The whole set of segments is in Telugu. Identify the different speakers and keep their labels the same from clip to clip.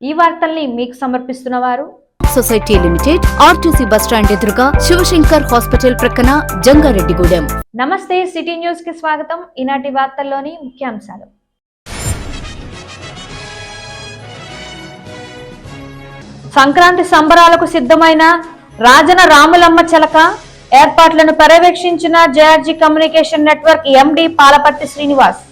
Speaker 1: ఈ వార్తల్ని మీకు సమర్పిస్తున్న వారు
Speaker 2: సొసైటీ లిమిటెడ్, ఆర్టీసీ బస్టాండ్ ఎదురుగా, శివశంకర్ హాస్పిటల్ ప్రక్కన, జంగారెడ్డిగూడెం.
Speaker 1: నమస్తే, సిటీ న్యూస్ కి స్వాగతం. ఈనాటి వార్తల్లోని ముఖ్యాంశాలు. సంక్రాంతి సంబరాలకు సిద్ధమైన రాజన రాములమ్మ చలక ఏర్పాట్లను పర్యవేక్షించిన JRG communication network MD Palaparthi Srinivas.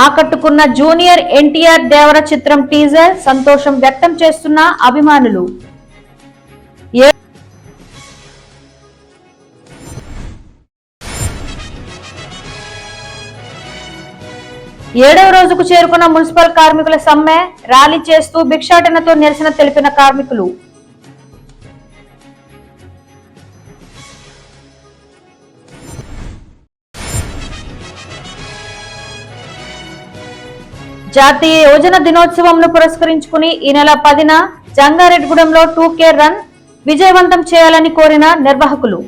Speaker 1: ఆకట్టుకున్న జూనియర్ ఎన్టీఆర్ దేవర చిత్రం టీజర్, సంతోషం వ్యక్తం చేస్తున్న అభిమానులు. 7వ రోజుకు చేరుకున్న మున్సిపల్ కార్మికుల సమ్మె, ర్యాలీ చేస్తూ భిక్షాటనతో నిరసన తెలిపిన కార్మికులు. జాతీయ యువజన దినోత్సవంను పురస్కరించుకుని ఈ నెల 10న జంగారెడ్డిగూడెంలో 2K రన్ విజయవంతం చేయాలని కోరిన నిర్వాహకులు.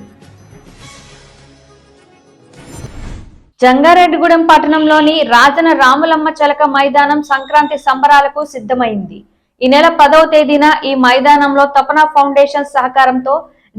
Speaker 1: జంగారెడ్డిగూడెం పట్టణంలోని రాజన రాములమ్మ చలక మైదానం సంక్రాంతి సంబరాలకు సిద్ధమైంది. ఈ నెల 10వ తేదీన ఈ మైదానంలో తపన ఫౌండేషన్ సహకారంతో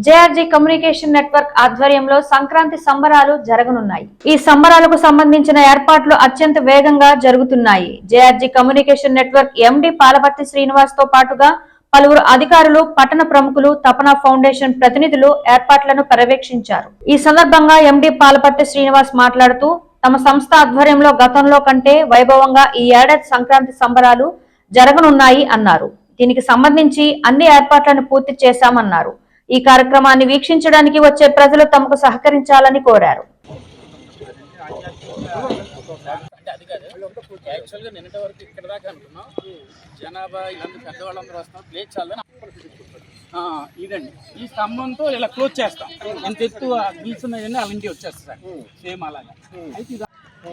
Speaker 1: జేఆర్జీ కమ్యూనికేషన్ నెట్వర్క్ ఆధ్వర్యంలో సంక్రాంతి సంబరాలు జరగనున్నాయి. ఈ సంబరాలకు సంబంధించిన ఏర్పాట్లు అత్యంత వేగంగా జరుగుతున్నాయి. JRG communication network MD Palaparthi Srinivas తో పాటుగా పలువురు అధికారులు, పట్టణ ప్రముఖులు, తపన ఫౌండేషన్ ప్రతినిధులు ఏర్పాట్లను పర్యవేక్షించారు. ఈ సందర్భంగా ఎండి పాలపర్తి శ్రీనివాస్ మాట్లాడుతూ, తమ సంస్థ ఆధ్వర్యంలో గతంలో కంటే వైభవంగా ఈ ఏడాది సంక్రాంతి సంబరాలు జరగనున్నాయి అన్నారు. దీనికి సంబంధించి అన్ని ఏర్పాట్లను పూర్తి చేశామన్నారు. ఈ కార్యక్రమాన్ని వీక్షించడానికి వచ్చే ప్రజలు తమకు సహకరించాలని కోరారు.
Speaker 3: ఇదండి, ఈ స్తంభంతో ఇలా క్లోజ్ చేస్తాం. ఎంత ఎత్తు నిల్చున్నాయని అలాంటివి వచ్చేస్తాయి సేమ్ అలాగా. అయితే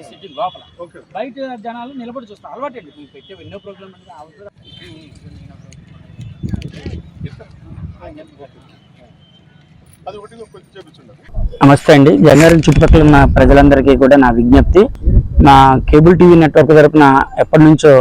Speaker 3: సిటీ లోపల బయట జనాలు నిలబడి చూస్తాం. అలవాటు అండి, మేము పెట్టే ఎన్నో ప్రోగ్రామ్
Speaker 4: నమస్తే అండి. జంగారెడ్డి చుట్టుపక్కల ఉన్న ప్రజలందరికీ కూడా నా విజ్ఞప్తి, నా కేబుల్ టీవీ నెట్వర్క్ తరపున ఎప్పటి నుంచో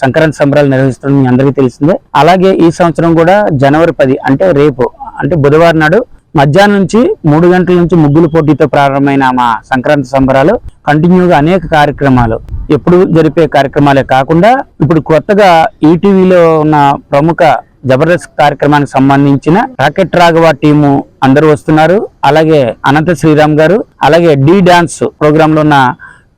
Speaker 4: సంక్రాంతి సంబరాలు నిర్వహిస్తున్నాం, మీ అందరికీ తెలిసిందే. అలాగే ఈ సంవత్సరం కూడా జనవరి 10 అంటే రేపు, అంటే బుధవారం నాడు మధ్యాహ్నం నుంచి 3 గంటల నుంచి ముగ్గుల పోటీతో ప్రారంభమైన మా సంక్రాంతి సంబరాలు కంటిన్యూగా అనేక కార్యక్రమాలు, ఎప్పుడు జరిపే కార్యక్రమాలే కాకుండా ఇప్పుడు కొత్తగా ఈటీవీలో ఉన్న ప్రముఖ జబర్దస్త్ కార్యక్రమానికి సంబంధించిన రాకెట్ రాఘవ టీము అందరూ వస్తున్నారు. అలాగే అనంత శ్రీరామ్ గారు, అలాగే డి డాన్స్ ప్రోగ్రామ్ లో ఉన్న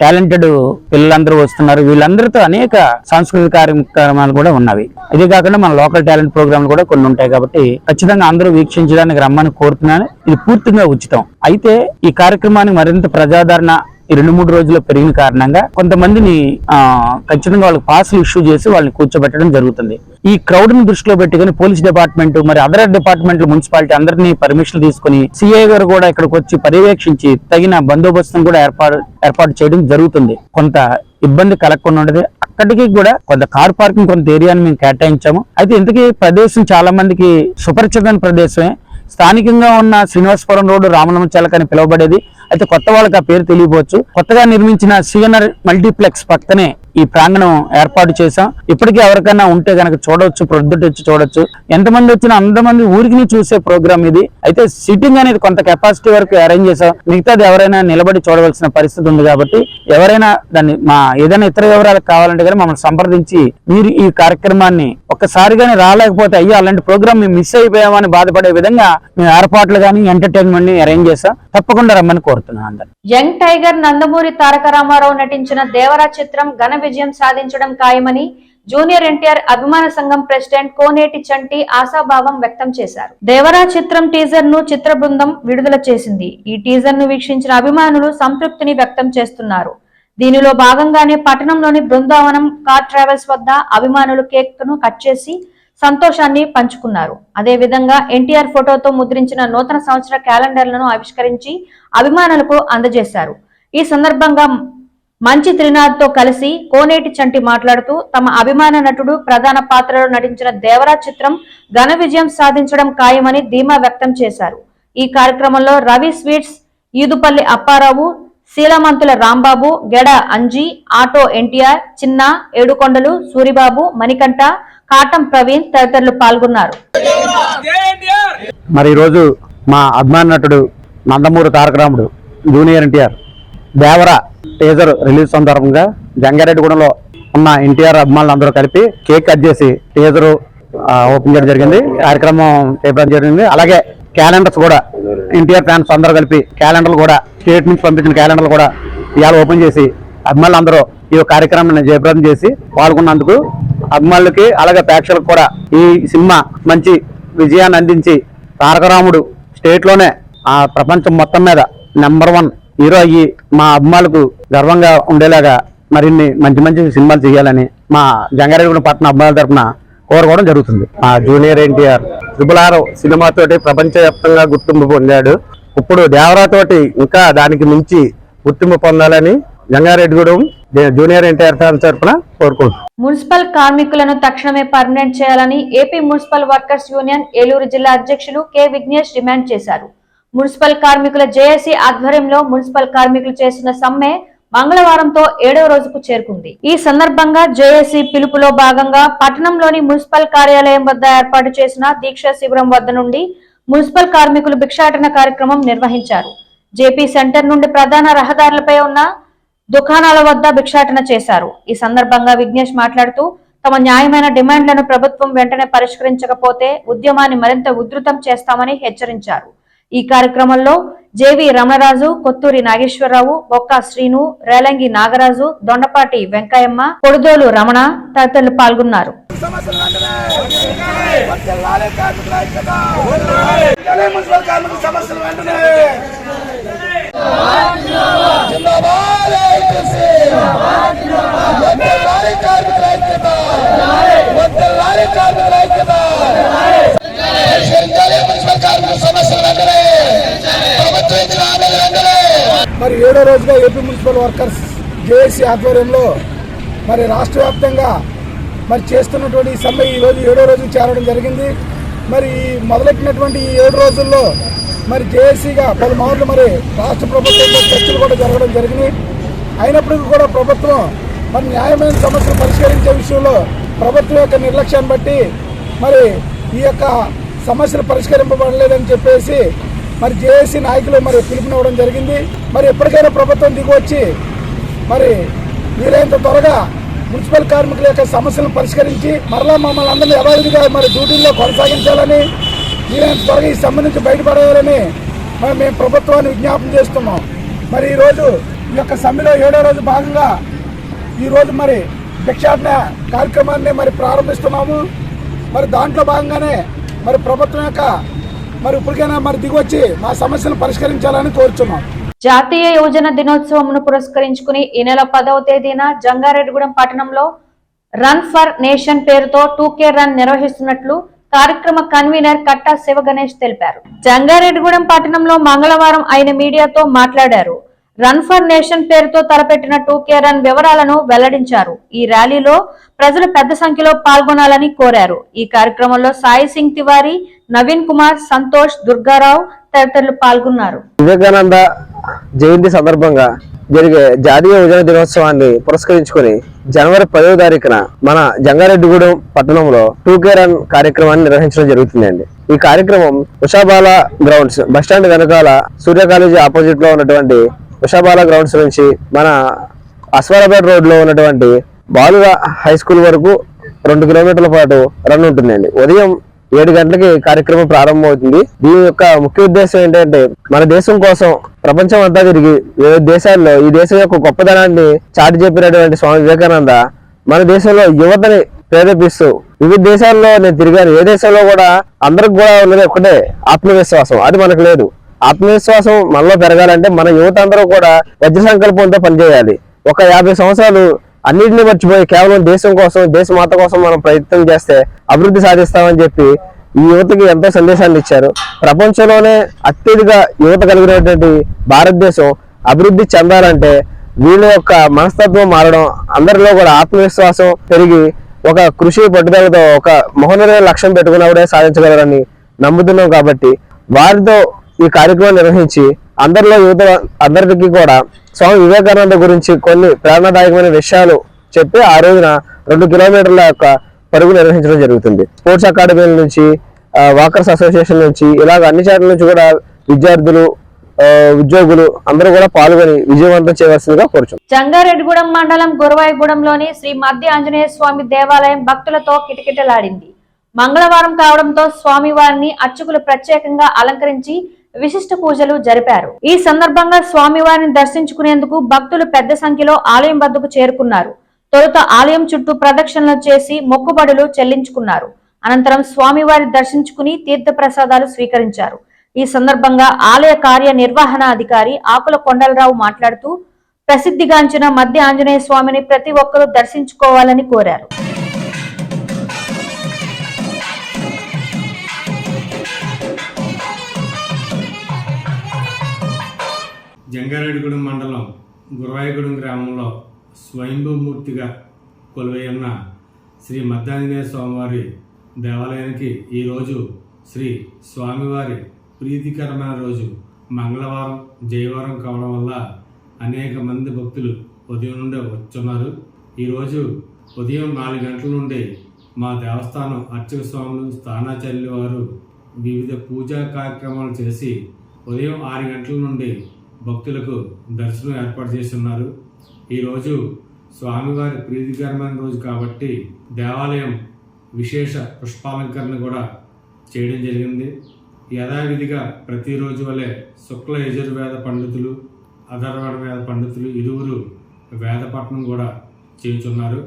Speaker 4: టాలెంటెడ్ పిల్లలందరూ వస్తున్నారు. వీళ్ళందరితో అనేక సాంస్కృతిక కార్యక్రమాలు కూడా ఉన్నవి. ఇదే కాకుండా మన లోకల్ టాలెంట్ ప్రోగ్రాంలు కూడా కొన్ని ఉంటాయి. కాబట్టి ఖచ్చితంగా అందరూ వీక్షించడానికి రమ్మని కోరుతున్నాను. ఇది పూర్తిగా ఉచితం. అయితే ఈ కార్యక్రమానికి మరింత ప్రజాదరణ ఈ 2-3 రోజుల్లో పెరిగిన కారణంగా కొంతమందిని ఖచ్చితంగా వాళ్ళకి పాసులు ఇష్యూ చేసి వాళ్ళని కూర్చోబెట్టడం జరుగుతుంది. ఈ క్రౌడ్ ని దృష్టిలో పెట్టుకుని పోలీస్ డిపార్ట్మెంట్, మరి అదర్ డిపార్ట్మెంట్, మున్సిపాలిటీ అందరినీ పర్మిషన్ తీసుకుని సిఐ గారు కూడా ఇక్కడికి వచ్చి పర్యవేక్షించి తగిన బందోబస్తును కూడా ఏర్పాటు చేయడం జరుగుతుంది. కొంత ఇబ్బంది కలగకుండా ఉండదు. అక్కడికి కూడా కొంత కార్ పార్కింగ్, కొంత ఏరియాని మేము కేటాయించాము. అయితే ఇంతకీ ప్రదేశం చాలా మందికి సుపరిచితమైన ప్రదేశమే. స్థానికంగా ఉన్న శ్రీనివాసపురం రోడ్డు రామలమ్మ చలక అని పిలువబడేది. అయితే కొత్త వాళ్ళకి ఆ పేరు తెలియవచ్చు. కొత్తగా నిర్మించిన సిఎన్ఆర్ మల్టీప్లెక్స్ పక్కనే ఈ ప్రాంగణం ఏర్పాటు చేశాం. ఇప్పటికీ ఎవరికైనా ఉంటే కనుక చూడవచ్చు, ప్రొద్దుట వచ్చి చూడొచ్చు. ఎంతమంది వచ్చినా అంతమంది ఊరికి చూసే ప్రోగ్రామ్ ఇది. అయితే సిట్టింగ్ అనేది కొంత కెపాసిటీ వరకు అరేంజ్ చేసాం. మిగతాది ఎవరైనా నిలబడి చూడవలసిన పరిస్థితి ఉంది. కాబట్టి ఎవరైనా దాన్ని ఏదైనా ఇతర వివరాలకు కావాలంటే కానీ మమ్మల్ని సంప్రదించి మీరు ఈ కార్యక్రమాన్ని ఒక్కసారిగానే రాలేకపోతే అయ్యో అలాంటి ప్రోగ్రామ్ మేము మిస్ అయిపోయామని బాధపడే విధంగా మేము ఏర్పాట్లు కానీ ఎంటర్టైన్మెంట్ ని అరేంజ్ చేసాం. తప్పకుండా రమ్మని కోరుతున్నాను అందరు.
Speaker 1: యంగ్ టైగర్ నందమూరి తారక రామారావు నటించిన దేవరా చిత్రం ఘన విజయం సాధించడం ఖాయమని జూనియర్ ఎన్టీఆర్ అభిమాన సంఘం ప్రెసిడెంట్ కోనేటి చంటి ఆశాభావం వ్యక్తం చేశారు. దేవరా చిత్రం టీజర్ ను చిత్ర బృందం విడుదల చేసింది. ఈ టీజర్ ను వీక్షించిన అభిమానులు సంతృప్తిని వ్యక్తం చేస్తున్నారు. దీనిలో భాగంగానే పట్టణంలోని బృందావనం కార్ ట్రావెల్స్ వద్ద అభిమానులు కేక్ ను కట్ చేసి సంతోషాన్ని పంచుకున్నారు. అదే విధంగా ఎన్టీఆర్ ఫోటోతో ముద్రించిన నూతన సంవత్సర క్యాలెండర్లను ఆవిష్కరించి అభిమానులకు అందజేశారు. ఈ సందర్భంగా మంచి త్రినాథ్ తో కలిసి కోనేటి చంటి మాట్లాడుతూ తమ అభిమాన నటుడు ప్రధాన పాత్రలో నటించిన దేవరా చిత్రం ఘన విజయం సాధించడం ఖాయమని ధీమా వ్యక్తం చేశారు. ఈ కార్యక్రమంలో రవి స్వీట్స్, ఈదుపల్లి అప్పారావు, శీలమంతుల రాంబాబు, గెడ అంజీ, ఆటో ఎన్టీఆర్, చిన్న, ఏడుకొండలు, సూరిబాబు, మణికంఠ, కాటం ప్రవీణ్ తదితరులు పాల్గొన్నారు.
Speaker 4: మరి ఈరోజు మా అభిమాన నటుడు నందమూరి తారక రాముడు జూనియర్ ఎన్టీఆర్ దేవర టీజర్ రిలీజ్ సందర్భంగా జంగారెడ్డిగూడెంలో ఉన్న ఎన్టీఆర్ అభిమానులు అందరూ కలిపి కేక్ కట్ చేసి టీజర్ ఓపెన్ చేయడం జరిగింది. కార్యక్రమం చేపట్టడం జరిగింది. అలాగే క్యాలెండర్స్ కూడా ఎన్టీఆర్ ఫ్యాన్స్ అందరూ కలిపి క్యాలెండర్లు కూడా స్టేట్ నుంచి పంపించిన క్యాలెండర్లు కూడా ఇవాళ ఓపెన్ చేసి అభిమానులు అందరూ ఈ కార్యక్రమాన్ని జయప్రదం చేసి పాల్గొన్నందుకు అభిమానులకి అలాగే ప్రేక్షకులకు కూడా ఈ సినిమా మంచి విజయాన్ని అందించి తారక రాముడు స్టేట్ లోనే ఆ ప్రపంచం మొత్తం మీద నెంబర్ 1 హీరో అయ్యి మా అభిమానులకు గర్వంగా ఉండేలాగా మరిన్ని మంచి మంచి సినిమాలు చేయాలని మా జంగారెడ్డిగూడెం పట్టణ అభిమానుల తరఫున కోరుకోవడం జరుగుతుంది. ఆ జూనియర్ ఎన్టీఆర్ RRR సినిమాతోటి ప్రపంచవ్యాప్తంగా గుర్తింపు పొందాడు. ఇప్పుడు దేవరాతోటి ఇంకా దానికి మించి గుర్తింపు పొందాలని జంగారెడ్డిగూడెం జూనియర్ ఎన్టీఆర్ ఫ్యాన్స్ తరఫున కోరుకుంటున్నాం.
Speaker 1: మున్సిపల్ కార్మికులను తక్షణమే పర్మనెంట్ చేయాలని AP municipal workers union Eluru జిల్లా అధ్యక్షులు కె విఘ్నేష్ డిమాండ్ చేశారు. మున్సిపల్ కార్మికుల జేఏసీ ఆధ్వర్యంలో మున్సిపల్ కార్మికులు చేసిన సమ్మె మంగళవారంతో 7వ రోజుకు చేరుకుంది. ఈ సందర్భంగా జేఏసీ పిలుపులో భాగంగా పట్టణంలోని మున్సిపల్ కార్యాలయం వద్ద ఏర్పాటు చేసిన దీక్షా శిబిరం వద్ద నుండి మున్సిపల్ కార్మికులు భిక్షాటన కార్యక్రమం నిర్వహించారు. జేపీ సెంటర్ నుండి ప్రధాన రహదారులపై ఉన్న దుకాణాల వద్ద భిక్షాటన చేశారు. ఈ సందర్భంగా విఘ్నేష్ మాట్లాడుతూ తమ న్యాయమైన డిమాండ్లను ప్రభుత్వం వెంటనే పరిష్కరించకపోతే ఉద్యమాన్ని మరింత ఉధృతం చేస్తామని హెచ్చరించారు. ఈ కార్యక్రమంలో జేవి రమణరాజు, కొత్తూరి నాగేశ్వరరావు, బొక్క శ్రీను, రేలంగి నాగరాజు, దొండపాటి వెంకయ్యమ్మ, పొడుదోలు రమణ తదితరులు పాల్గొన్నారు.
Speaker 5: మరి 7వ రోజుగా ఏపీ మున్సిపల్ వర్కర్స్ జేఏసీ ఆధ్వర్యంలో మరి రాష్ట్ర వ్యాప్తంగా మరి చేస్తున్నటువంటి ఈ సమ్మె ఈరోజు 7వ రోజుకు చేరడం జరిగింది. మరి మొదలెట్టినటువంటి ఈ 7 రోజుల్లో మరి జేఏసీగా పలుమార్లు మరి రాష్ట్ర ప్రభుత్వంలో చర్చలు కూడా జరగడం జరిగింది. అయినప్పటికీ కూడా ప్రభుత్వం మరి న్యాయమైన సమస్యలు పరిష్కరించే విషయంలో ప్రభుత్వం యొక్క నిర్లక్ష్యాన్ని బట్టి మరి ఈ యొక్క సమస్యలు పరిష్కరింపబడలేదని చెప్పేసి మరి జేఏసీ నాయకులు మరి పిలుపునివ్వడం జరిగింది. మరి ఎప్పటికైనా ప్రభుత్వం దిగొచ్చి మరి వీలైనంత త్వరగా మున్సిపల్ కార్మికుల యొక్క సమస్యలను పరిష్కరించి మరలా మమ్మల్ని అందరినీ యథావిధిగా మరి డ్యూటీల్లో కొనసాగించాలని, వీలైనంత త్వరగా ఈ సమ్మె నుంచి బయటపడాలని మరి మేము ప్రభుత్వాన్ని విజ్ఞాపన చేస్తున్నాం. మరి ఈరోజు ఈ యొక్క సమ్మెలో 7వ రోజు భాగంగా ఈరోజు మరి భిక్షాటన కార్యక్రమాన్ని మరి ప్రారంభిస్తున్నాము. మరి దాంట్లో భాగంగానే మరి ప్రభుత్వం యొక్క మరి ఇప్పటికైనా మరి దిగొచ్చి మా సమస్యలు పరిష్కరించాలని కోరుచున్నాం.
Speaker 1: జాతీయ యువజన దినోత్సవంను పురస్కరించుకుని ఈ నెల 10వ తేదీన జంగారెడ్డిగూడెం పట్టణంలో రన్ ఫర్ నేషన్ పేరుతో 2K రన్ నిర్వహిస్తున్నట్లు కార్యక్రమ కన్వీనర్ కట్టా శివ గణేష్ తెలిపారు. జంగారెడ్డిగూడెం పట్టణంలో మంగళవారం ఆయన మీడియాతో మాట్లాడారు. రన్ ఫర్ నేషన్ పేరుతో తలపెట్టిన 2K రన్ వివరాలను వెల్లడించారు. ఈ ర్యాలీలో ప్రజలు పెద్ద సంఖ్యలో పాల్గొనాలని కోరారు. ఈ కార్యక్రమంలో సాయి సింగ్ తివారీ, నవీన్ కుమార్, సంతోష్, దుర్గారావు తదితరులు పాల్గొన్నారు.
Speaker 6: వివేకానంద జయంతి సందర్భంగా జరిగే జాతీయ యువజన దినోత్సవాన్ని పురస్కరించుకుని జనవరి 10వ తారీఖున మన జంగారెడ్డిగూడెం పట్టణంలో 2K రన్ కార్యక్రమాన్ని నిర్వహించడం జరుగుతుందండి. ఈ కార్యక్రమం ఉషాబాల గ్రౌండ్స్ బస్టాండ్ వెనకాల సూర్య కాలేజీ ఆపోజిట్ లో ఉన్నటువంటి ఉషాబాల గ్రౌండ్స్ నుంచి మన అస్వారాబాద్ రోడ్ లో ఉన్నటువంటి బాలుర హై స్కూల్ వరకు 2 కిలోమీటర్ల పాటు రన్ ఉంటుందండి. ఉదయం 7 గంటలకి కార్యక్రమం ప్రారంభమవుతుంది. దీని యొక్క ముఖ్య ఉద్దేశం ఏంటంటే మన దేశం కోసం ప్రపంచం అంతా తిరిగి వివిధ దేశాల్లో ఈ దేశం యొక్క గొప్పదనాన్ని చాటి చెప్పినటువంటి స్వామి వివేకానంద మన దేశంలో యువతని ప్రేరేపిస్తూ వివిధ దేశాల్లో నేను తిరిగాను. ఏ దేశంలో కూడా అందరికి కూడా ఉన్నది ఒకటే ఆత్మవిశ్వాసం. అది మనకు లేదు. ఆత్మవిశ్వాసం మనలో పెరగాలంటే మన యువత అందరూ కూడా వజ్ర సంకల్పంతో పనిచేయాలి. ఒక 50 సంవత్సరాలు అన్నింటినీ మర్చిపోయి కేవలం దేశం కోసం, దేశమాత కోసం మనం ప్రయత్నం చేస్తే అభివృద్ధి సాధిస్తామని చెప్పి ఈ యువతకి ఎంతో సందేశాన్ని ఇచ్చారు. ప్రపంచంలోనే అత్యధిక యువత కలిగినటువంటి భారతదేశం అభివృద్ధి చెందాలంటే వీళ్ళ యొక్క మనస్తత్వం మారడం, అందరిలో కూడా ఆత్మవిశ్వాసం పెరిగి ఒక కృషి పట్టుదలతో ఒక మహోన్నతమైన లక్ష్యం పెట్టుకున్నప్పుడే సాధించగలరని నమ్ముతున్నాం. కాబట్టి వారితో ఈ కార్యక్రమం నిర్వహించి అందరిలో యువత అందరికీ కూడా స్వామి వివేకానంద గురించి కొన్ని ప్రేరణాదాయకమైన విషయాలు చెప్పి ఆ రోజున 2 కిలోమీటర్ల యొక్క పరుగు నిర్వహించడం జరుగుతుంది. స్పోర్ట్స్ అకాడమీల నుంచి, వాకర్స్ అసోసియేషన్ నుంచి, ఇలాగ అన్ని చోట్ల నుంచి కూడా విద్యార్థులు, ఉద్యోగులు అందరూ కూడా పాల్గొని విజయవంతం చేయవలసిందిగా కోరుచున్నాం.
Speaker 1: జంగారెడ్డిగూడెం మండలం గురవాయిగూడెంలోని శ్రీ మధ్య ఆంజనేయ స్వామి దేవాలయం భక్తులతో కిటకిటలాడింది. మంగళవారం కావడంతో స్వామివారిని అర్చకులు ప్రత్యేకంగా అలంకరించి విశిష్ట పూజలు జరిపారు. ఈ సందర్భంగా స్వామివారిని దర్శించుకునేందుకు భక్తులు పెద్ద సంఖ్యలో ఆలయం వద్దకు చేరుకున్నారు. తొలుత ఆలయం చుట్టూ ప్రదక్షిణలు చేసి మొక్కుబడులు చెల్లించుకున్నారు. అనంతరం స్వామివారి దర్శించుకుని తీర్థ ప్రసాదాలు స్వీకరించారు. ఈ సందర్భంగా ఆలయ కార్యనిర్వహణాధికారి ఆకుల కొండలరావు మాట్లాడుతూ ప్రసిద్ధిగాంచిన మధ్య ఆంజనేయ స్వామిని ప్రతి ఒక్కరూ దర్శించుకోవాలని కోరారు.
Speaker 7: జంగారెడ్డిగూడెం మండలం గురవాయిగూడెం గ్రామంలో స్వయంభూమూర్తిగా కొలువైన శ్రీ మధ్యాంజనేయ స్వామివారి దేవాలయానికి ఈరోజు శ్రీ స్వామివారి ప్రీతికరమైన రోజు మంగళవారం, జయవారం కావడం వల్ల అనేక మంది భక్తులు ఉదయం నుండే వచ్చున్నారు. ఈరోజు ఉదయం 4 గంటల నుండి మా దేవస్థానం అర్చక స్వాములు, స్థానాచార్యుల వారు వివిధ పూజా కార్యక్రమాలు చేసి ఉదయం 6 గంటల నుండి భక్తులకు దర్శనం ఏర్పాటు చేస్తున్నారు. ఈరోజు స్వామివారి ప్రీతికరమైన రోజు కాబట్టి దేవాలయం విశేష పుష్పాలంకరణ కూడా చేయడం జరిగింది. యథావిధిగా ప్రతిరోజు వలె శుక్ల యజుర్వేద పండితులు, అధర్వణ వేద పండితులు ఇరువురు వేదపట్నం కూడా చేయుచున్నారు.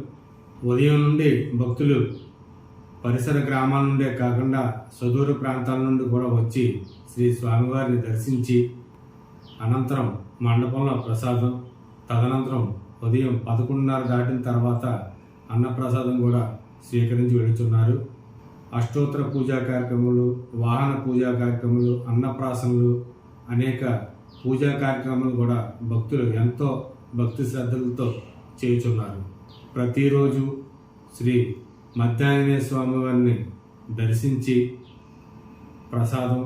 Speaker 7: ఉదయం నుండి భక్తులు పరిసర గ్రామాల నుండే కాకుండా సుదూర ప్రాంతాల నుండి కూడా వచ్చి శ్రీ స్వామివారిని దర్శించి అనంతరం మండపంలో ప్రసాదం, తదనంతరం ఉదయం 11:30 దాటిన తర్వాత అన్నప్రసాదం కూడా స్వీకరించి వెళుతున్నారు. అష్టోత్తర పూజా కార్యక్రమాలు, వాహన పూజా కార్యక్రమాలు, అన్నప్రాసనలు, అనేక పూజా కార్యక్రమాలు కూడా భక్తులు ఎంతో భక్తి శ్రద్ధలతో చేయుచున్నారు. ప్రతిరోజు శ్రీ మధ్యాంజనేయ స్వామి వారిని దర్శించి ప్రసాదం,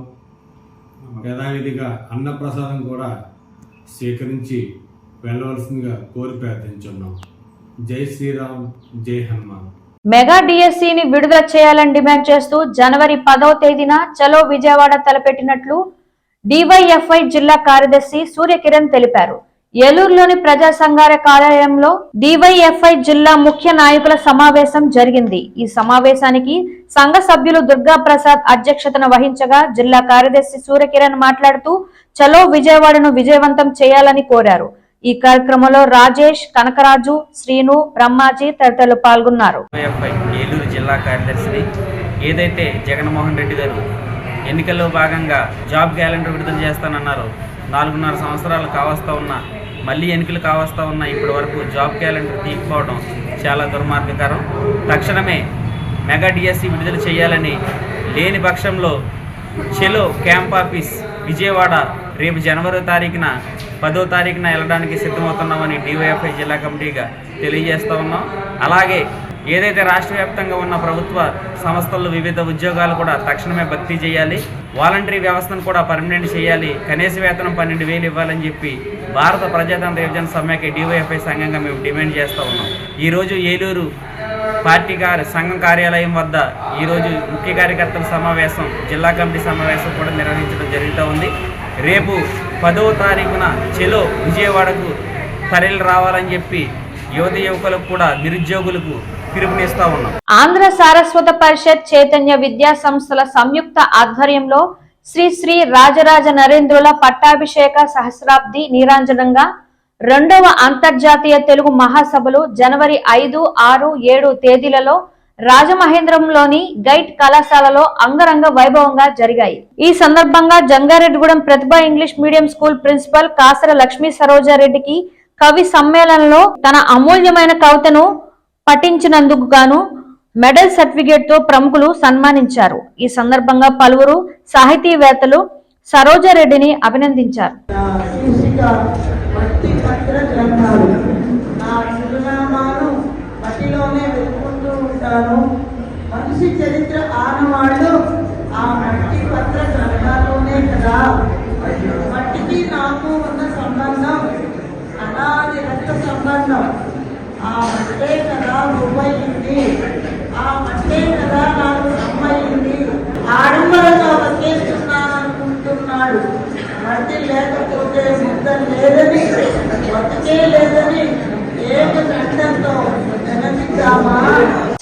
Speaker 7: యథావిధిగా అన్నప్రసాదం కూడా స్వీకరించి వెళ్ళవలసిందిగా కోరి ప్రార్థించున్నాం. జై శ్రీరామ్, జై హనుమాన్.
Speaker 1: మెగా డిఎస్సిని విడుదల చేయాలని డిమాండ్ చేస్తూ జనవరి 10వ తేదీన చలో విజయవాడ తలపెట్టినట్లు డివైఎఫ్ఐ జిల్లా కార్యదర్శి సూర్యకిరణ్ తెలిపారు. ఏలూరులోని ప్రజా సంఘాల కార్యాలయంలో డివైఎఫ్ఐ జిల్లా ముఖ్య నాయకుల సమావేశం జరిగింది. ఈ సమావేశానికి సంఘ సభ్యులు దుర్గా ప్రసాద్ అధ్యక్షతన వహించగా జిల్లా కార్యదర్శి సూర్యకిరణ్ మాట్లాడుతూ చలో విజయవాడను విజయవంతం చేయాలని కోరారు. ఈ కార్యక్రమంలో రాజేష్, కనకరాజు, శ్రీను, బ్రహ్మాజీ తదితరులు పాల్గొన్నారు.
Speaker 8: ఏలూరు జిల్లా కార్యదర్శిని ఏదైతే జగన్మోహన్ రెడ్డి గారు ఎన్నికల్లో భాగంగా జాబ్ క్యాలెండర్ విడుదల చేస్తానన్నారు. 4.5 సంవత్సరాలు కావస్తా ఉన్నా, మళ్ళీ ఎన్నికలు కావస్తా ఉన్నా ఇప్పటి వరకు జాబ్ క్యాలెండర్ తీయకపోవడం చాలా దుర్మార్గకరం. తక్షణమే మెగా డిఎస్సి విడుదల చేయాలని, లేని పక్షంలో చెలో క్యాంప్ ఆఫీస్ విజయవాడ రేపు జనవరి 10వ తారీఖున వెళ్ళడానికి సిద్ధమవుతున్నామని డివైఎఫ్ఐ జిల్లా కమిటీగా తెలియజేస్తూ ఉన్నాం. అలాగే ఏదైతే రాష్ట్ర వ్యాప్తంగా ఉన్న ప్రభుత్వ సంస్థల్లో వివిధ ఉద్యోగాలు కూడా తక్షణమే భర్తీ చేయాలి, వాలంటరీ వ్యవస్థను కూడా పర్మనెంట్ చేయాలి, కనీస వేతనం 12,000 ఇవ్వాలని చెప్పి భారత ప్రజాతంత్ర యువజన సమ్మెకి డివైఎఫ్ఐ సంఘంగా మేము డిమాండ్ చేస్తూ ఉన్నాం. ఈరోజు ఏలూరు పార్టీ సంఘం కార్యాలయం వద్ద ఈరోజు ముఖ్య కార్యకర్తల సమావేశం, జిల్లా కమిటీ సమావేశం కూడా నిర్వహించడం జరుగుతూ ఉంది. రేపు 10వ తారీఖున చెలో విజయవాడకు తరలి రావాలని చెప్పి యువకులకు కూడా నిరుద్యోగులకు పిలుపునిస్తా ఉన్నాం.
Speaker 1: ఆంధ్ర సారస్వత పరిషత్, చైతన్య విద్యా సంస్థల సంయుక్త ఆధ్వర్యంలో శ్రీ శ్రీ రాజరాజ నరేంద్రుల పట్టాభిషేక సహస్రాబ్ది నీరాంజనంగా 2వ అంతర్జాతీయ తెలుగు మహాసభలు జనవరి 5, 6, 7 తేదీలలో రాజమహేంద్రంలోని గైట్ కళాశాలలో అంగరంగ వైభవంగా జరిగాయి. ఈ సందర్భంగా Jangareddigudem Pratibha English medium school principal Kasara Lakshmi సరోజారెడ్డికి కవి సమ్మేళనంలో తన అమూల్యమైన కవితను పఠించినందుకు గాను మెడల్ సర్టిఫికేట్ తో ప్రముఖులు సన్మానించారు. ఈ సందర్భంగా పలువురు సాహితీవేత్తలు సరోజారెడ్డిని అభినందించారు.
Speaker 9: మనిషి చరిత్ర ఆనవాళ్ళు ఆ మట్టి పత్ర గ్రంథాల్లోనే కదా. మట్టికి నాకు ఉన్న సంబంధం సంబంధం. ఆ మట్టే కదా నువ్వయింది, ఆ మట్టే కదా నాకు అమ్మయింది. ఆడంబరంగా బతికేస్తున్నాననుకుంటున్నాడు. మట్టి లేకపోతే ముద్ద లేదని, బతికే లేదని ఏకకంఠంతో వినతిద్దామా?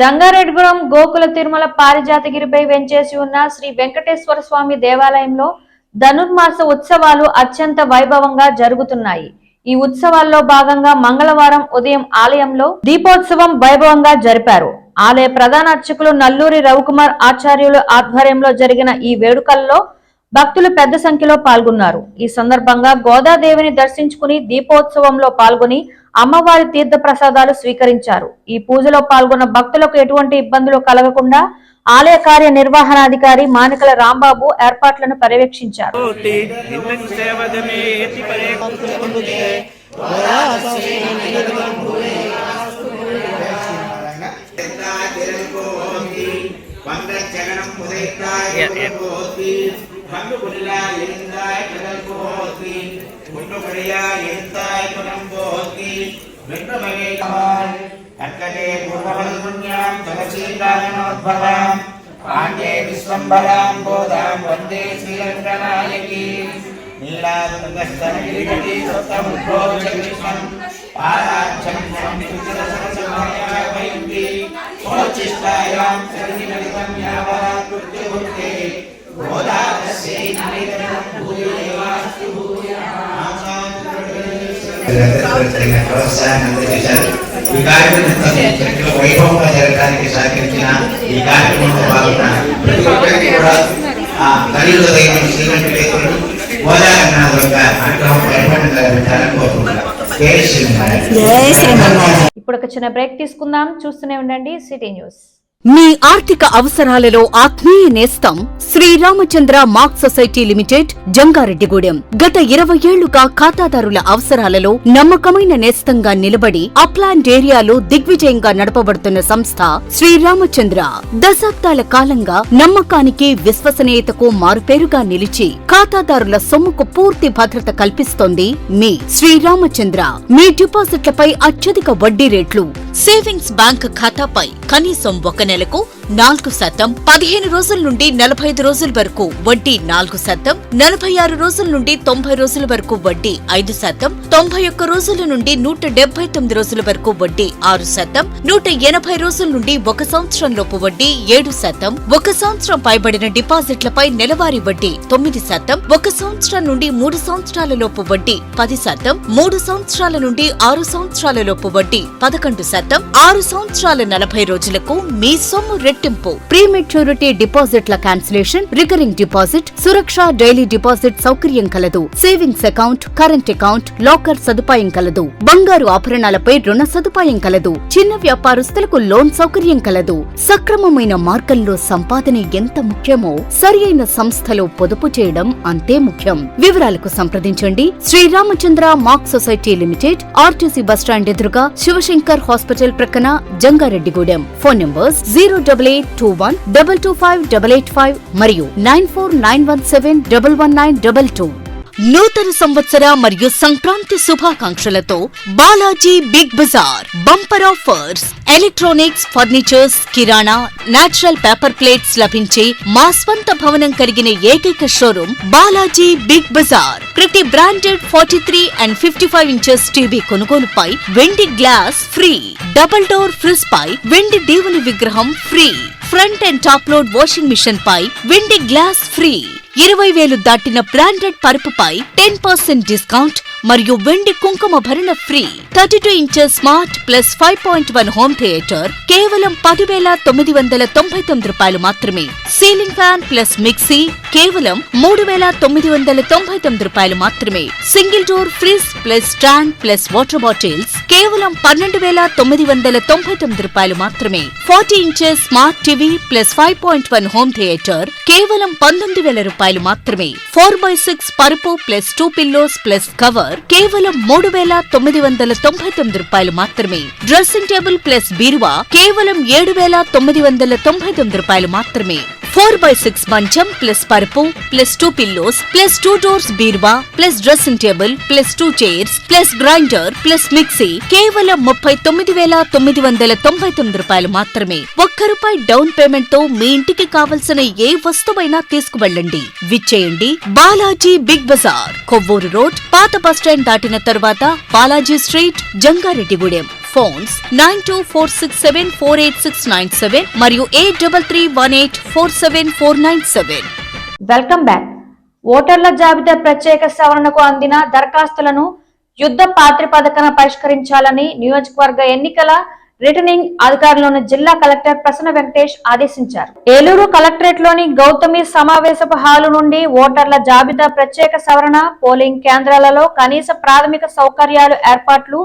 Speaker 1: జంగారెడ్డిగూడెం గోకుల తిరుమల పారిజాతగిరిపై వెంచేసి ఉన్న శ్రీ వెంకటేశ్వర స్వామి దేవాలయంలో ధనుర్మాస ఉత్సవాలు అత్యంత వైభవంగా జరుగుతున్నాయి. ఈ ఉత్సవాల్లో భాగంగా మంగళవారం ఉదయం ఆలయంలో దీపోత్సవం వైభవంగా జరిపారు. ఆలయ ప్రధాన అర్చకులు నల్లూరి రవికుమార్ ఆచార్యుల ఆధ్వర్యంలో జరిగిన ఈ వేడుకల్లో భక్తులు పెద్ద సంఖ్యలో పాల్గొన్నారు. ఈ సందర్భంగా గోదాదేవిని దర్శించుకుని దీపోత్సవంలో పాల్గొని అమ్మవారి తీర్థ ప్రసాదాలు స్వీకరించారు. ఈ పూజలో పాల్గొన్న భక్తులకు ఎటువంటి ఇబ్బందులు కలగకుండా ఆలయ కార్యనిర్వహణాధికారి మానికల రాంబాబు ఏర్పాట్లను పర్యవేక్షించారు.
Speaker 10: కర్కటే పూర్వఫలపుణ్యాం తులసీదానోద్భవాం పాండే విశ్వంబరాం బోధాం వందే శ్రీరంగనాయకీ నీలాదుర్గస్తనగిరిగటి సప్తముద్భోజకృష్ణం పారాక్షం సంస్కృతసరసమయావయంతి ఓచిష్టాయాం సరినిలితం యావరాకృత్యభుక్తే గోదావస్యై నమితం భూయేవాస్తు ఈ కార్యక్రమం వైభవంగా జరగడానికి సహకరించిన ఈ కార్యక్రమంలో పాల్గొన్న ప్రతి ఒక్కరికి కూడా కలియుగ దైవం శ్రీ వెంకటేశ్వరుడు గోదావరి అనుగ్రహం పరిపూర్ణంగా పెట్టాలని కోరుకుంటున్నాను.
Speaker 1: ఇప్పుడు ఒక చిన్న బ్రేక్ తీసుకుందాం. చూస్తూనే ఉండండి సిటీ న్యూస్.
Speaker 2: మీ ఆర్థిక అవసరాలలో ఆత్మీయ నేస్తం Sriramachandra mark society limited Jangareddygudem. గత 20 ఏళ్లుగా ఖాతాదారుల అవసరాలలో నమ్మకమైన నేస్తంగా నిలబడి అప్లాండ్ ఏరియాలో దిగ్విజయంగా నడపబడుతున్న సంస్థ శ్రీరామచంద్ర. దశాబ్దాల కాలంగా నమ్మకానికి విశ్వసనీయతకు మారుపేరుగా నిలిచి ఖాతాదారుల సొమ్ముకు పూర్తి భద్రత కల్పిస్తోంది మీ శ్రీరామచంద్ర. మీ డిపాజిట్లపై అత్యధిక వడ్డీ రేట్లు, సేవింగ్స్ బ్యాంక్ ఖాతాపై కనీసం 1 నెలకు 4%, 15 రోజుల నుండి 45 రోజుల వరకు వడ్డీ 4%, 46 రోజుల నుండి 90 రోజుల వరకు వడ్డీ 5%, 91 రోజుల నుండి 179 రోజుల వరకు వడ్డీ 6%, 180 రోజుల నుండి 1 సంవత్సరంలోపు వడ్డీ 7%, 1 సంవత్సరం పైబడిన డిపాజిట్లపై నెలవారీ వడ్డీ 9%, 1 సంవత్సరం నుండి 3 సంవత్సరాల లోపు వడ్డీ 10%, 3 సంవత్సరాల నుండి 6 సంవత్సరాల లోపు వడ్డీ 11%, 6 సంవత్సరాల 40 రోజులకు మీ సొమ్ము రెట్టింపు. ప్రీ మెచ్యూరిటీ డిపాజిట్ల క్యాన్సిలేషన్, రికరింగ్ డిపాజిట్, సురక్ష డైలీ డిపాజిట్ సౌకర్యం కలదు. Savings account, current account, locker సదుపాయం కలదు. బంగారు ఆభరణాలపై రుణ సదుపాయం కలదు. చిన్న వ్యాపారస్తులకు లోన్ సౌకర్యం కలదు. సక్రమమైన మార్గంలో సంపాదన ఎంత ముఖ్యమో సరియైన సంస్థలో పొదుపు చేయడం అంతే ముఖ్యం. వివరాలకు సంప్రదించండి Sriramachandra mark society limited, RTC bus stand ఎదురుగా, శివశంకర్ హాస్పిటల్ ప్రక్కన, జంగారెడ్డిగూడెం. ఫోన్ నంబర్స్ 08821225885 మరియు 9491711922. నూతన సంవత్సర మరియు సంక్రాంతి శుభాకాంక్షలతో Balaji big bazaar bumper offers. Electronics, furnitures, kirana, natural paper plates లభించే మా స్వంత భవనం కలిగిన ఏకైక షోరూం బాలాజీ బిగ్ బజార్. ప్రతి బ్రాండెడ్ 43 and 55 ఇంచెస్ టీవీ కొనుగోలుపై వెండి glass free. Double door fridge పై వెండి దేవుని విగ్రహం free. Front and top load washing machine పై వెండి గ్లాస్ ఫ్రీ. 20,000 దాటిన బ్రాండెడ్ పరుపుపై 10% డిస్కౌంట్ మరియు వెండి కుంకుమ భరణ free. 32 inches smart plus 5.1 home theatre కేవలం 10,999 రూపాయలు మాత్రమే. సీలింగ్ ఫ్యాన్ ప్లస్ మిక్సీ కేవలం 3,999 రూపాయలు మాత్రమే. Single door fridge plus stand plus water bottles కేవలం 12,999 రూపాయలు మాత్రమే. 40 inches smart TV plus 5.1 home theatre కేవలం 19,000 రూపాయలు మాత్రమే. 4x6 పరుపు ప్లస్ 2 పిల్లోస్ ప్లస్ కవర్ కేవలం 3,999 రూపాయలు మాత్రమే. డ్రెస్సింగ్ టేబుల్ ప్లస్ బీరువా కేవలం 7,999 రూపాయలు మాత్రమే. 4x6 మంచం ప్లస్ పరుపు ప్లస్ 2 పిల్లోస్ ప్లస్ 2 డోర్స్ బీరువా plus dressing table plus 2 chairs plus grinder plus mixie కేవలం 39,999 రూపాయలు మాత్రమే. ₹1 డౌన్ పేమెంట్ తో మీ ఇంటికి కావలసిన ఏ వస్తువైనా తీసుకువెళ్ళండి. విచ్చేయండి బాలాజీ బిగ్ బజార్, కొవ్వూరు రోడ్, పాత బస్టాండ్ దాటిన తరువాత బాలాజీ స్ట్రీట్, జంగారెడ్డిగూడెం. ఫోన్స్ 9246748697 మరియు 8331847497.
Speaker 1: Welcome back. ఓటర్ల జాబితా ప్రత్యేక సవరణకు అందిన దరఖాస్తులను యుద్ధ ప్రాతిపదికన పరిష్కరించాలని నియోజకవర్గ ఎన్నికల రిటర్నింగ్ అధికారులను జిల్లా కలెక్టర్ ప్రసన్న వెంకటేష్ ఆదేశించారు. ఏలూరు కలెక్టరేట్ లోని గౌతమి సమావేశపు హాలు నుండి ఓటర్ల జాబితా ప్రత్యేక సవరణ, పోలింగ్ కేంద్రాలలో కనీస ప్రాథమిక సౌకర్యాలు ఏర్పాట్లు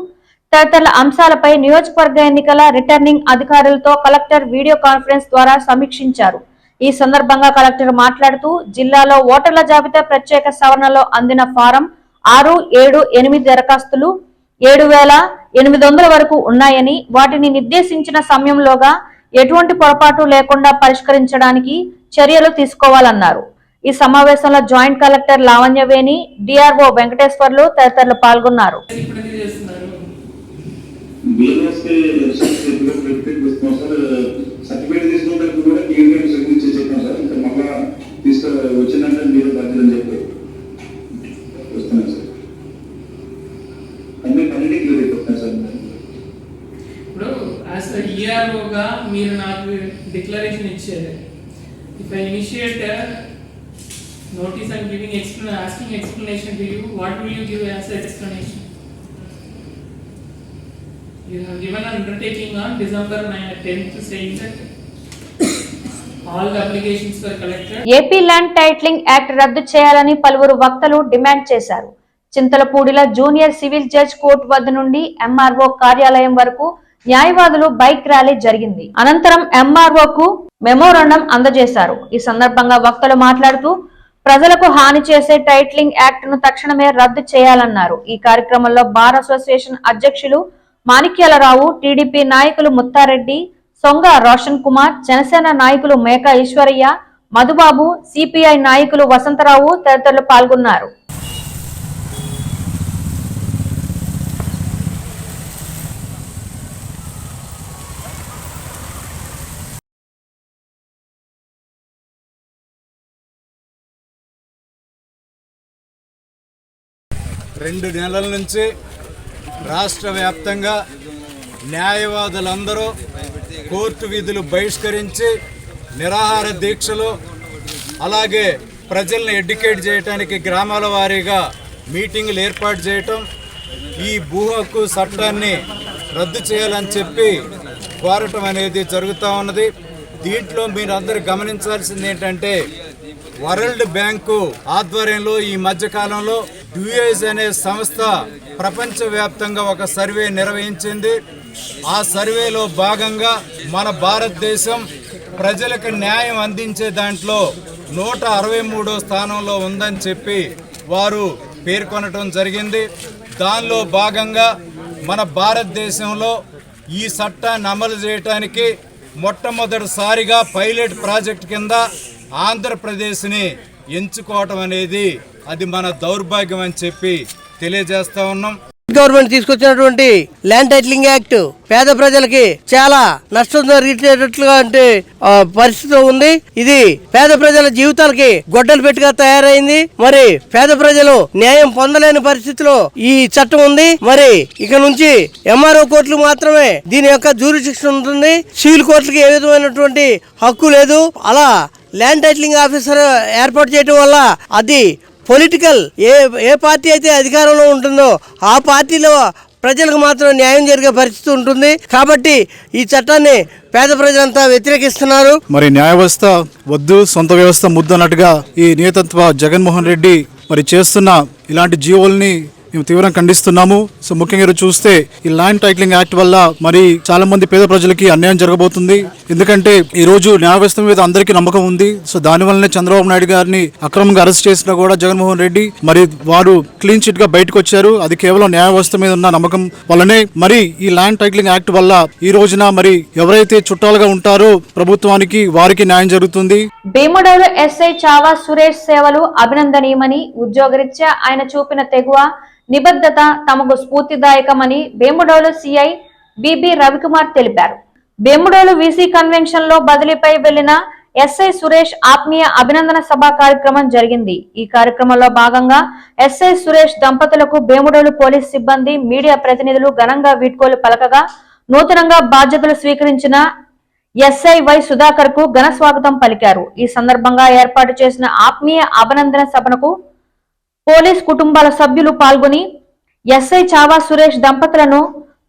Speaker 1: తదితర అంశాలపై నియోజకవర్గ ఎన్నికల రిటర్నింగ్ అధికారులతో కలెక్టర్ వీడియో కాన్ఫరెన్స్ ద్వారా సమీక్షించారు. ఈ సందర్భంగా కలెక్టర్ మాట్లాడుతూ జిల్లాలో ఓటర్ల జాబితా ప్రత్యేక సవరణలో అందిన ఫారం 6, 7, 8 దరఖాస్తులు 7,800 వరకు ఉన్నాయని, వాటిని నిర్దేశించిన సమయంలోగా ఎటువంటి పొరపాటు లేకుండా పరిష్కరించడానికి చర్యలు తీసుకోవాలన్నారు. ఈ సమావేశంలో joint collector Lavanyaveni, DRO Venkateswarlu తదితరులు పాల్గొన్నారు.
Speaker 11: వచ్చిందంటే మీరు బాధ్యతని చెప్పి వస్తున్నాను సార్. అన్ని క్లియర్ అయిపోతున్నాను సార్.
Speaker 12: ఇప్పుడు యాజ్ అ ఈఆర్ఓగా మీరు నాకు డిక్లరేషన్ ఇచ్చారు. If I initiate notice and giving asking explanation to you, what will you give as an explanation? You have given an undertaking on December 10th saying that all the applications were collected.
Speaker 1: AP land titling act రద్దు చేయాలని పలువురు వక్తలు డిమాండ్ చేశారు. చింతలపూడిలో జూనియర్ సివిల్ జడ్జ్ కోర్టు వద్ద నుండి ఎంఆర్ఓ కార్యాలయం వరకు న్యాయవాదులు బైక్ ర్యాలీ జరిగింది. అనంతరం ఎంఆర్ఓకు మెమోరాండం అందజేశారు. ఈ సందర్భంగా వక్తలు మాట్లాడుతూ ప్రజలకు హాని చేసే టైటిలింగ్ యాక్ట్ ను తక్షణమే రద్దు చేయాలన్నారు. ఈ కార్యక్రమంలో బార్ అసోసియేషన్ అధ్యక్షులు మాణిక్యాలరావు, టీడీపీ నాయకులు ముత్తారెడ్డి, సొంగ రోషన్ కుమార్, జనసేన నాయకులు మేకా ఈశ్వరయ్య, మధుబాబు, సిపిఐ నాయకులు వసంతరావు తదితరులు పాల్గొన్నారు.
Speaker 13: రెండు నెలల నుంచి రాష్ట్ర వ్యాప్తంగా న్యాయవాదులందరూ కోర్టు విధులు బహిష్కరించి నిరాహార దీక్షలు, అలాగే ప్రజల్ని ఎడ్యుకేట్ చేయడానికి గ్రామాల వారీగా మీటింగులు ఏర్పాటు చేయటం, ఈ భూ హక్కు చట్టాన్ని రద్దు చేయాలని చెప్పి కోరటం అనేది జరుగుతూ ఉన్నది. దీంట్లో మీరందరూ గమనించాల్సింది ఏంటంటే, వరల్డ్ బ్యాంకు ఆధ్వర్యంలో ఈ మధ్యకాలంలో డ్యూయేజ్ అనే సంస్థ ప్రపంచవ్యాప్తంగా ఒక సర్వే నిర్వహించింది. ఆ సర్వేలో భాగంగా మన భారతదేశం ప్రజలకు న్యాయం అందించే దాంట్లో 163వ స్థానంలో ఉందని చెప్పి వారు పేర్కొనటం జరిగింది. దానిలో భాగంగా మన భారతదేశంలో ఈ చట్టాన్ని అమలు చేయడానికి మొట్టమొదటిసారిగా పైలట్ ప్రాజెక్ట్ కింద ఆంధ్రప్రదేశ్ని ఎంచుకోవటం అనేది అది మన దౌర్భాగ్యం అని చెప్పి తెలియజేస్తా ఉన్నాం.
Speaker 14: గవర్నమెంట్ తీసుకొచ్చినటువంటి ల్యాండ్ టైటిలింగ్ యాక్ట్ పేద ప్రజలకి చాలా నష్టం జరిగేటట్లుగా అంటే పరిస్థితి ఉంది. ఇది పేద ప్రజల జీవితాలకి గొడ్డలు పెట్టుగా తయారైంది. మరి పేద ప్రజలు న్యాయం పొందలేని పరిస్థితిలో ఈ చట్టం ఉంది. మరి ఇక నుంచి ఎంఆర్ఓ కోర్టులు మాత్రమే దీని యొక్క జ్యూరిడిక్షన్ ఉంటుంది. సివిల్ కోర్టులకి ఏ విధమైనటువంటి హక్కు లేదు. అలా ల్యాండ్ టైటిలింగ్ ఆఫీసర్ ఏర్పాటు చేయడం వల్ల అది పొలిటికల్ ఏ పార్టీ అయితే అధికారంలో ఉంటుందో ఆ పార్టీలో ప్రజలకు మాత్రం న్యాయం జరిగే పరిస్థితి ఉంటుంది. కాబట్టి ఈ చట్టాన్ని పేద ప్రజలంతా వ్యతిరేకిస్తున్నారు.
Speaker 15: మరి న్యాయ వ్యవస్థ వద్దు, సొంత వ్యవస్థ ముద్దు అన్నట్టుగా ఈ నియతత్వ జగన్మోహన్ రెడ్డి మరి చేస్తున్న ఇలాంటి జీవోల్ని మేము తీవ్రంగా ఖండిస్తున్నాము. సో ముఖ్యంగా ఈరోజు చూస్తే ఈ ల్యాండ్ టైటిలింగ్ యాక్ట్ వల్ల మరి చాలా మంది పేద ప్రజలకి అన్యాయం జరగబోతుంది. ఎందుకంటే ఈ రోజు న్యాయ వ్యవస్థ మీద అందరికీ నమ్మకం ఉంది. సో దానివల్లనే చంద్రబాబు నాయుడు గారిని అక్రమంగా అరెస్ట్ చేసినా కూడా జగన్మోహన్ రెడ్డి మరి వారు క్లీన్ చిట్ గా బయటకు వచ్చారు. అది కేవలం న్యాయ వ్యవస్థ మీద ఉన్న నమ్మకం వల్లనే. మరి ఈ ల్యాండ్ టైటిలింగ్ యాక్ట్ వల్ల ఈ రోజున మరి ఎవరైతే చుట్టాలుగా ఉంటారో ప్రభుత్వానికి వారికి న్యాయం జరుగుతుంది.
Speaker 1: భీముడోలు ఎస్ఐ చావా సురేష్ సేవలు అభినందనీయమని, ఉద్యోగరీత్యా ఆయన చూపిన తెగువ నిబద్ధత తమకు స్ఫూర్తిదాయకమని భీముడోలు సిఐ బిబి రవికుమార్ తెలిపారు. భీముడోలు వీసీ కన్వెన్షన్ లో బదిలీపై వెళ్లిన ఎస్ఐ సురేష్ ఆత్మీయ అభినందన సభ కార్యక్రమం జరిగింది. ఈ కార్యక్రమంలో భాగంగా ఎస్ఐ సురేష్ దంపతులకు భీముడోలు పోలీస్ సిబ్బంది, మీడియా ప్రతినిధులు ఘనంగా వీడ్కోలు పలకగా నూతనంగా బాధ్యతలు స్వీకరించిన ఎస్ఐ వై సుధాకర్ కు ఘన స్వాగతం పలికారు. ఈ సందర్భంగా ఏర్పాటు చేసిన ఆత్మీయ అభినందన సభకు పోలీస్ కుటుంబాల సభ్యులు పాల్గొని ఎస్ఐ చావా సురేష్ దంపతులను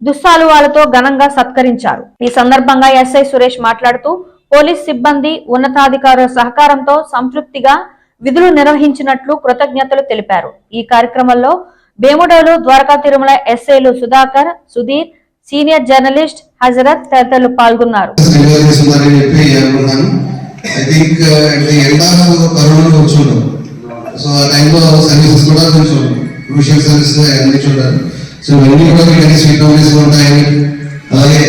Speaker 1: దుస్సాలువాలతో ఘనంగా సత్కరించారు. ఈ సందర్భంగా ఎస్ఐ సురేష్ మాట్లాడుతూ పోలీస్ సిబ్బంది, ఉన్నతాధికారుల సహకారంతో సంతృప్తిగా విధులు నిర్వహించినట్లు కృతజ్ఞతలు తెలిపారు. ఈ కార్యక్రమంలో భీముడోలు, ద్వారకా తిరుమల ఎస్ఐలు సుధాకర్, సుధీర్, సీనియర్ జర్నలిస్ట్ హజరత్ తదితరులు పాల్గొన్నారు.
Speaker 16: సో ఆ టైంలో సర్వీసెస్ కూడా కొంచెం క్రూషియల్ సర్వీసెస్ అన్ని చూడాలి. సో ఇవన్నీ కూడా మీకు స్వీట్ మెమరీస్ ఉంటాయని, అలాగే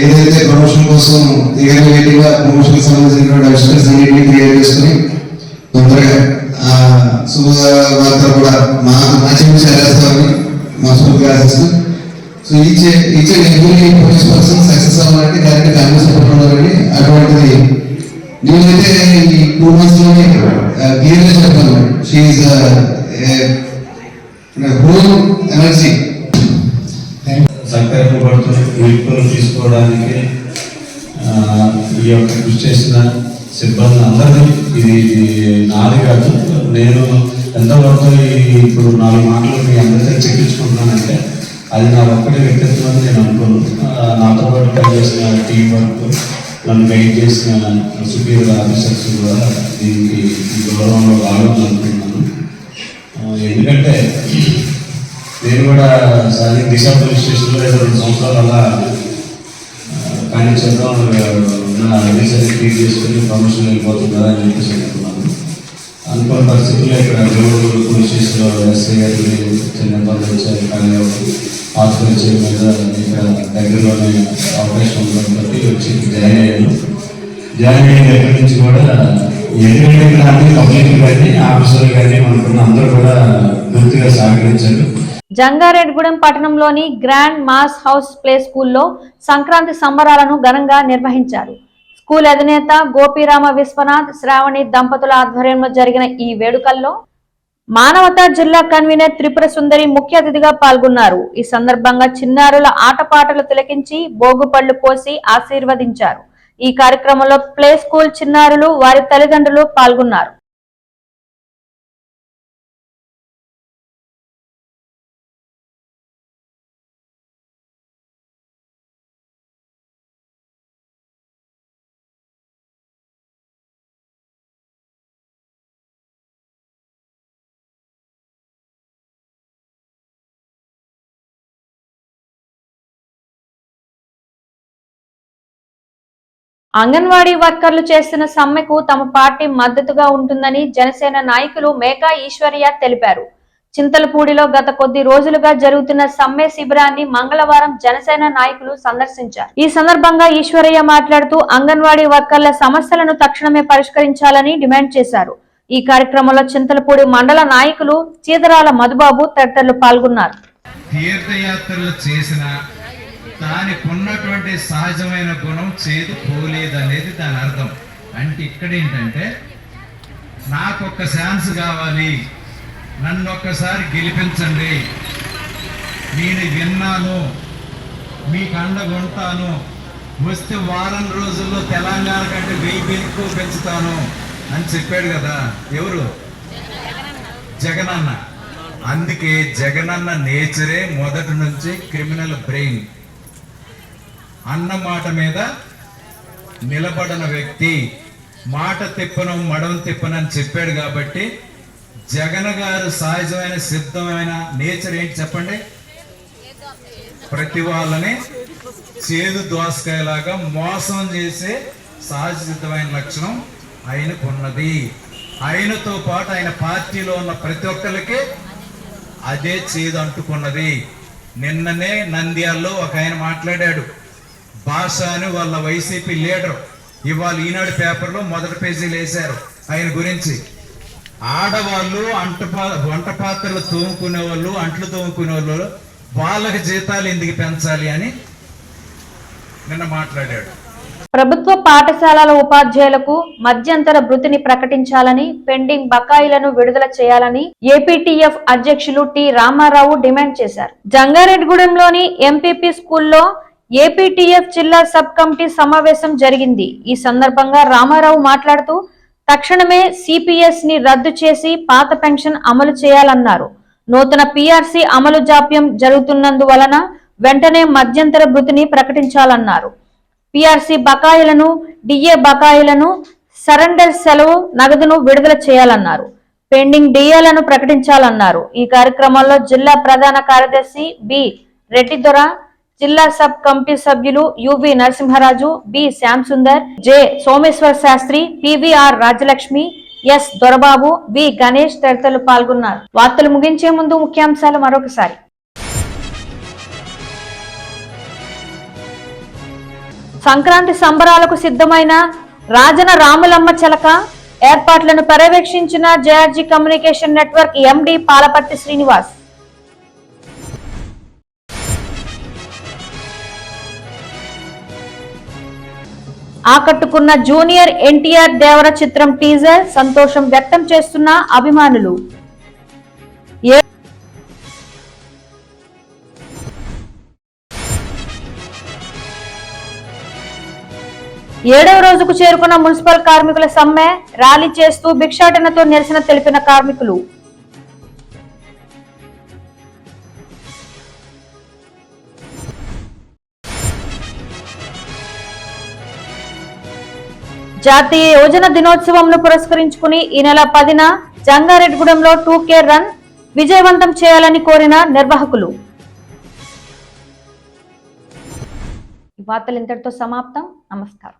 Speaker 16: ఏదైతే ప్రమోషన్ కోసం వేడిగా ప్రమోషన్ సంబంధించినటువంటి అసిస్టెంట్స్ అన్నింటినీ క్రియేట్ చేసుకుని తొందరగా శుభవార్త కూడా మా మంచి చేస్తామని మా స్కూల్కి ఆశిస్తూ, so each every police person success అవ్వాలంటే దానికి ఫ్యామిలీ సపోర్ట్ ఉండాలని, అటువంటిది నేనైతే ఈ 2 months లోనే క్లియర్గా చెప్పాను. She is whole energy.
Speaker 17: సంకల్పడుతున్న వీడ్కోలు తీసుకోవడానికి ఈ యొక్క కృషి చేసిన సిబ్బంది అందరినీ, ఇది నాది కాదు, నేను ఎంతవరకు ఇప్పుడు 4 మాటలు మీ అందరికీ చెప్పించుకుంటున్నానంటే అది నా ఒక్కటి వ్యక్తిత్వం అని నేను అనుకోను. నాతో పాటు పనిచేసిన టీం వర్క్, నన్ను గైడ్ చేసిన సుపీరియర్ ఆఫీసర్స్ కూడా దీనికి ఈ గౌరవంలో భాగం అనుకుంటున్నాను. ఎందుకంటే నేను కూడా దిశ పోలీస్ స్టేషన్లో 2 సంవత్సరాలు అలా కానీ చేద్దాం రీసెంట్ ట్రీట్ చేసుకుని ప్రమోషన్ వెళ్ళిపోతుందా అని చెప్పేసి అనుకున్నాను. అనుకున్న పరిస్థితుల్లో ఇక్కడ గౌరవ పోలీస్ స్టేషన్లో ఎస్ఐ గారికి చిన్న ఇబ్బంది వచ్చాయి. కానీ హాస్పిటల్ చేయడం మీద ఇక్కడ దగ్గరలోనే అవకాశం ఉందని వచ్చి జాయిన్ అయ్యాను. జాయిన్ అయిన దగ్గర నుంచి కూడా ఎందుకంటే ఇక్కడ అన్ని పబ్లిక్ కానీ ఆఫీసర్లు కానీ అనుకున్న అందరూ కూడా పూర్తిగా సహకరించారు.
Speaker 1: జంగారెడ్డిగూడెం పట్టణంలోని గ్రాండ్ మాస్ హౌస్ ప్లే స్కూల్లో సంక్రాంతి సంబరాలను ఘనంగా నిర్వహించారు. స్కూల్ అధినేత గోపీరామ విశ్వనాథ్, శ్రావణి దంపతుల ఆధ్వర్యంలో జరిగిన ఈ వేడుకల్లో మానవతా జిల్లా కన్వీనర్ త్రిపుర సుందరి ముఖ్య అతిథిగా పాల్గొన్నారు. ఈ సందర్భంగా చిన్నారుల ఆటపాటలు తిలకించి భోగుపళ్లు పోసి ఆశీర్వదించారు. ఈ కార్యక్రమంలో ప్లే స్కూల్ చిన్నారులు, వారి తల్లిదండ్రులు పాల్గొన్నారు. అంగన్వాడీ వర్కర్లు చేస్తున్న సమ్మెకు తమ పార్టీ మద్దతుగా ఉంటుందని జనసేన నాయకులు మేకా ఈశ్వర్య తెలిపారు. చింతలపూడిలో గత కొద్ది రోజులుగా జరుగుతున్న సమ్మె శిబిరాన్ని మంగళవారం జనసేన నాయకులు సందర్శించారు. ఈ సందర్భంగా ఈశ్వర్య మాట్లాడుతూ అంగన్వాడీ వర్కర్ల సమస్యలను తక్షణమే పరిష్కరించాలని డిమాండ్ చేశారు. ఈ కార్యక్రమంలో చింతలపూడి మండల నాయకులు చీదరాల మధుబాబు తదితరులు పాల్గొన్నారు.
Speaker 18: తీర్థయాత్రలు చేసిన దానికి ఉన్నటువంటి సహజమైన గుణం చేదు పోలేదనేది దాని అర్థం. అంటే ఇక్కడ ఏంటంటే నాకు ఒక్క ఛాన్స్ కావాలి, నన్ను ఒక్కసారి గెలిపించండి, నేను విన్నాను, మీకు అండగుంటాను, వస్తే వారం రోజుల్లో తెలంగాణ కంటే 1000 ఎక్కువ పెంచుతాను అని చెప్పాడు కదా ఎవరు? జగనన్న. అందుకే జగనన్న నేచరే మొదటి నుంచి క్రిమినల్ బ్రెయిన్, అన్న మాట మీద నిలబడిన వ్యక్తి, మాట తిప్పను మడవ తిప్పనని చెప్పాడు కాబట్టి జగన్ గారు సహజమైన సిద్ధమైన నేచర్ ఏంటి చెప్పండి? ప్రతి వాళ్ళని చేదు దోసకాయలాగా మోసం చేసే సహజ సిద్ధమైన లక్షణం ఆయనకు ఉన్నది. ఆయనతో పాటు ఆయన పార్టీలో ఉన్న ప్రతి ఒక్కరికి అదే చేదు అంటుకున్నది. నిన్ననే నంద్యాలలో ఒక ఆయన మాట్లాడాడు. భాష అని వాళ్ళ వైసీపీ లీడర్ ఇవాళ ఈనాడు పేపర్లో మొదటి పేజీలు వేశారు ఆయన గురించి. ఆడవాళ్ళు వంట పాత్రలు తోముకునే వాళ్ళు, అంట్లు తోముకునే వాళ్ళు, వాళ్ళకి జీతాలు ఎందుకు పెంచాలి అని నిన్న మాట్లాడాడు.
Speaker 1: ప్రభుత్వ పాఠశాలల ఉపాధ్యాయులకు మధ్యంతర భృతిని ప్రకటించాలని, పెండింగ్ బకాయిలను విడుదల చేయాలని ఏపీటీఎఫ్ అధ్యక్షులు టి రామారావు డిమాండ్ చేశారు. జంగారెడ్డిగూడెంలోని ఎంపీపీ స్కూల్లో ఏపీటీఎఫ్ జిల్లా సబ్ కమిటీ సమావేశం జరిగింది. ఈ సందర్భంగా రామారావు మాట్లాడుతూ తక్షణమే సిపిఎస్ ని రద్దు చేసి పాత పెన్షన్ అమలు చేయాలన్నారు. నూతన పిఆర్సి అమలు జాప్యం జరుగుతున్నందువలన వెంటనే మధ్యంతర భృతిని ప్రకటించాలన్నారు. పిఆర్సి బకాయిలను, డిఏ బకాయిలను, సరెండర్ సెలవు నగదును విడుదల చేయాలన్నారు. పెండింగ్ డిఏలను ప్రకటించాలన్నారు. ఈ కార్యక్రమంలో జిల్లా ప్రధాన కార్యదర్శి బి రెడ్డిదొర, జిల్లా సబ్ కమిటీ సభ్యులు UV Narasimharaju, B Shyam Sundar, J Someshwar Shastri, PVR Rajalakshmi, S Dorababu, B Ganesh తదితరులు పాల్గొన్నారు. వార్తలు ముగించే ముందు ముఖ్యాంశాలు మరొకసారి. సంక్రాంతి సంబరాలకు సిద్ధమైన రాజన రాములమ్మ చలక ఏర్పాట్లను పర్యవేక్షించిన JRG communication network MD Palaparthi Srinivas. ఆకట్టుకున్న జూనియర్ ఎన్టీఆర్ దేవర చిత్రం టీజర్, సంతోషం వ్యక్తం చేస్తున్న అభిమానులు. ఏడవ రోజుకు చేరుకున్న మున్సిపల్ కార్మికుల సమ్మె, ర్యాలీ చేస్తూ భిక్షాటనతో నిరసన తెలిపిన కార్మికులు. జాతీయ యోజన దినోత్సవంను పురస్కరించుకుని ఈ నెల 10న జంగారెడ్డిగూడెంలో 2K రన్ విజయవంతం చేయాలని కోరిన నిర్వాహకులు. ఈ వార్తలు ఇంతటితో సమాప్తం. నమస్కారం.